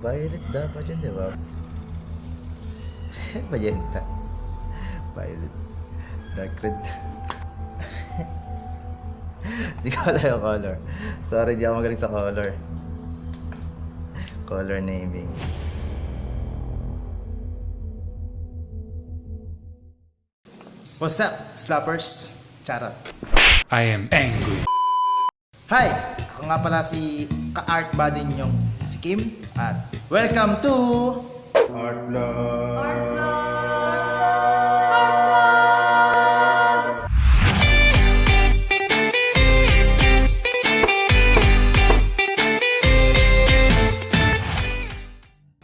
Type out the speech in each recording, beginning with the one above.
Violet dapat yun, di ba? Magenta. Violet. Dark red. Di ko alam yung color. Sorry, di ako magaling sa color. Color naming. What's up, slappers? Charot. I am angry. Hi! Ako nga pala si ka-art buddy ninyong si Kim. At welcome to Art Vlog! Art Vlog!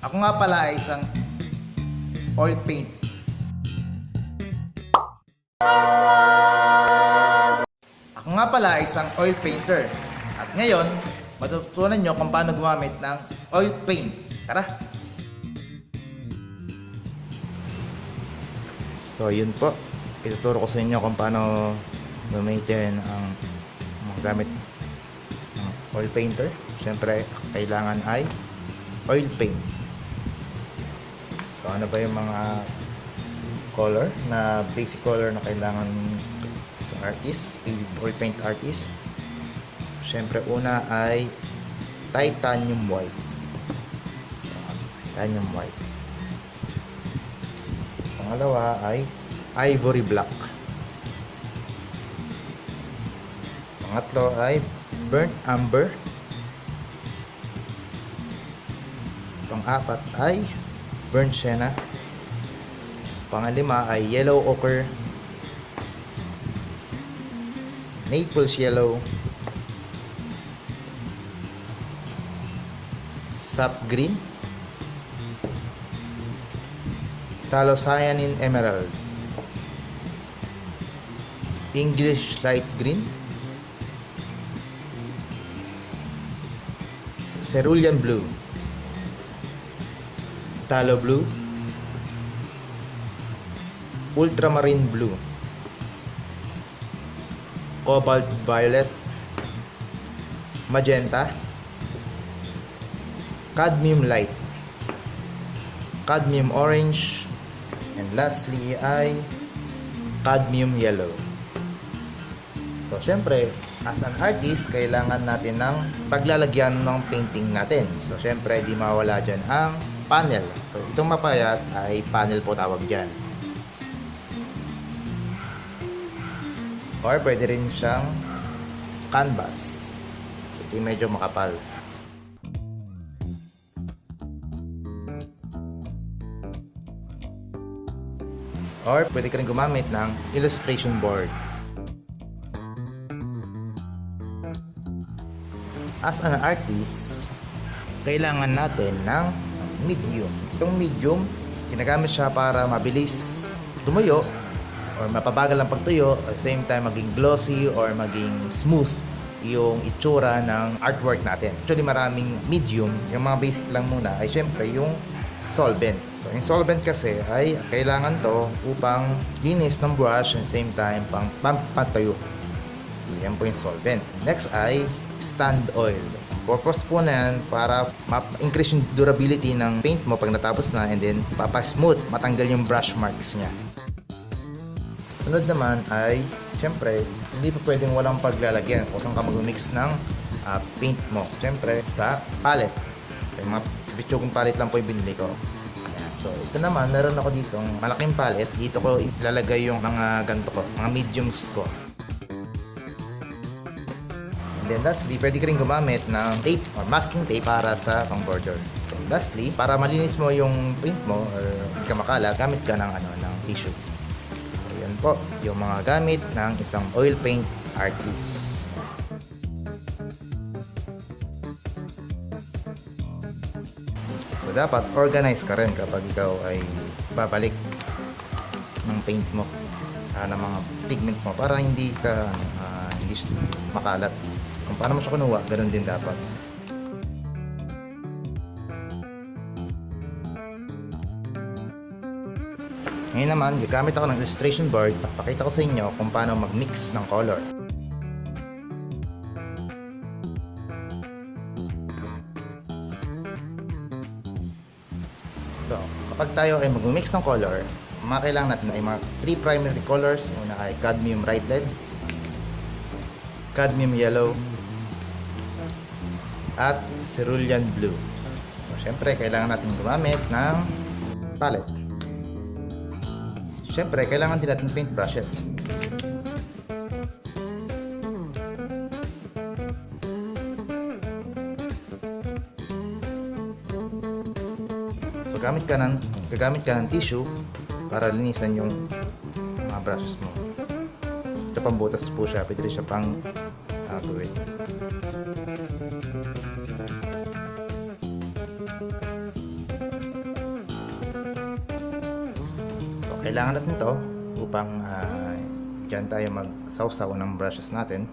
Ako nga pala ay isang oil paint. Ako nga pala ay isang oil painter. At ngayon, matutunan nyo kung paano gumamit ng oil paint. Tara! So yun po, ituturo ko sa inyo kung paano gamitin ang mga gamit ng oil painter. Siyempre, kailangan ay oil paint. So ano ba yung mga color na basic color na kailangan sa artist, oil paint artist? Siyempre una ay titanium white. Titanium white. Pangalawa ay ivory black. Pangatlo ay burnt umber. Pang-apat ay burnt sienna. Pangalima ay yellow ochre, Naples yellow, sap green, cyanin emerald, English light green, cerulean blue, phthalo blue, ultramarine blue, cobalt violet, magenta, cadmium light, cadmium orange, and lastly ay cadmium yellow. So syempre, as an artist, kailangan natin ng paglalagyan ng painting natin. So syempre, di mawala dyan ang panel. So itong mapayat ay panel po tawag dyan. Or pwede rin siyang canvas. So ito medyo makapal. Or pwede ka rin gumamit ng illustration board. As an artist, kailangan natin ng medium. Itong medium, ginagamit siya para mabilis tumuyo or mapabagal ang pagtuyo, at the same time maging glossy or maging smooth yung itsura ng artwork natin. Actually maraming medium, yung mga basic lang muna ay syempre yung solvent. So yung solvent kasi ay kailangan to upang linis ng brush at the same time pangpatuyo. So yan po yung solvent. Next ay stand oil. Purpose po na yan para ma-increase yung durability ng paint mo pag natapos na, and then papasmooth, matanggal yung brush marks niya. Sunod naman ay, syempre, hindi pa pwedeng walang paglalagyan kung saan ka mag-mix ng paint mo. Syempre, sa palette. So, yung mga bitsugong palette lang po yung binili ko. Ayan. So, ito naman, meron ako ditong malaking palette. Dito ko ilalagay yung mga ganito ko, mga mediums ko. And then lastly, pwede ka rin gumamit ng tape or masking tape para sa pang border. So, lastly, para malinis mo yung paint mo or hindi ka makalat, gamit ka ng, ng tissue. Yan po yung mga gamit ng isang oil paint artist. So dapat organize ka rin kapag ikaw ay babalik ng paint mo, ng mga pigment mo, para hindi ka hindi makalat. Kung paano mo siya kinuha, ganun din dapat. Ngayon naman, gagamit ako ng illustration board. Pakita ko sa inyo kung paano mag-mix ng color. So, kapag tayo ay mag-mix ng color, mga kailangan natin ay mga 3 primary colors. Una ay cadmium bright red, cadmium yellow, at cerulean blue. So, syempre, kailangan natin gumamit ng palette. Syempre, kailangan din natin paint brushes. So, gagamit ka ng tissue para linisan yung mga brushes mo. Ito pang butas po siya, pwede rin siya pang tuwid. So, kailangan natin ito upang dyan tayo magsawsaw ng brushes natin.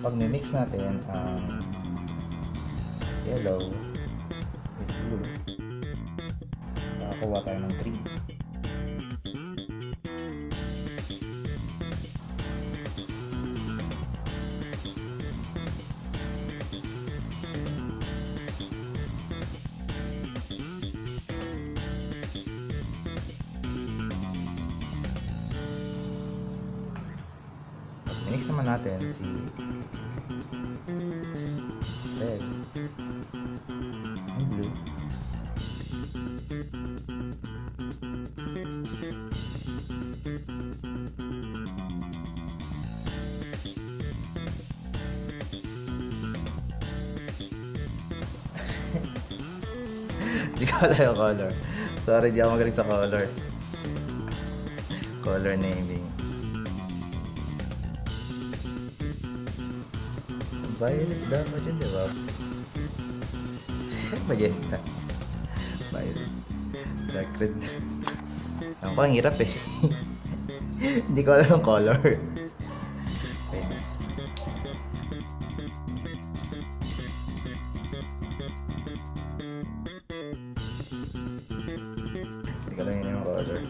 Pag mix natin ang yellow with blue, makakuha tayo ng green. Mix naman natin si red and blue. Hindi ko alam yung color. Sorry, di ako magaling sa color. Color naming. Violet dapat yun, di ba? Magenta. Violet. Dark red. Ako, ang hirap eh. Hindi ko alam yung color. Thanks. Hindi ko alam yun yung color.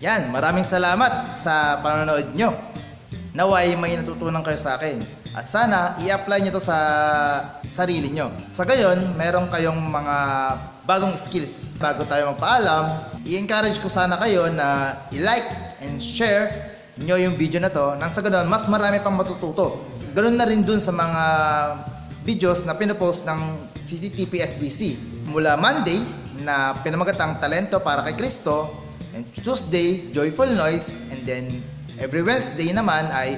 Yan, maraming salamat sa panonood nyo. naway may natutunan kayo sa akin. At sana i-apply nyo to sa sarili nyo. Sa gayon, meron kayong mga bagong skills. Bago tayo magpaalam, i-encourage ko sana kayo na i-like and share nyo yung video na to nang sa ganon mas marami pang matututo. Ganun na rin dun sa mga videos na pinopost ng CTTP-SVC. Mula Monday na pinamagatang talento para kay Kristo, and Tuesday, joyful noise, and then every Wednesday naman ay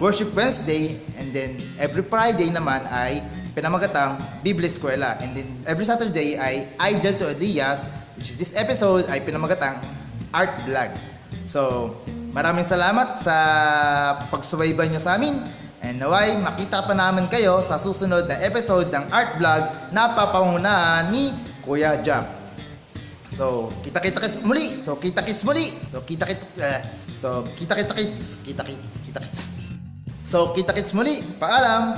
worship Wednesday, and then every Friday naman ay pinamagatang Biblia Eskwela, and then every Saturday ay Idol to Ideas, which is this episode ay pinamagatang Art Vlog. So, maraming salamat sa pagsubaybay nyo sa amin. And naway, makita pa naman kayo sa susunod na episode ng Art Vlog na papangunahan ni Kuya Kim. So, kita-kita-kits muli. So, kita-kits muli. So, kita-kita-kits. So, kita-kita-kits muli. Paalam.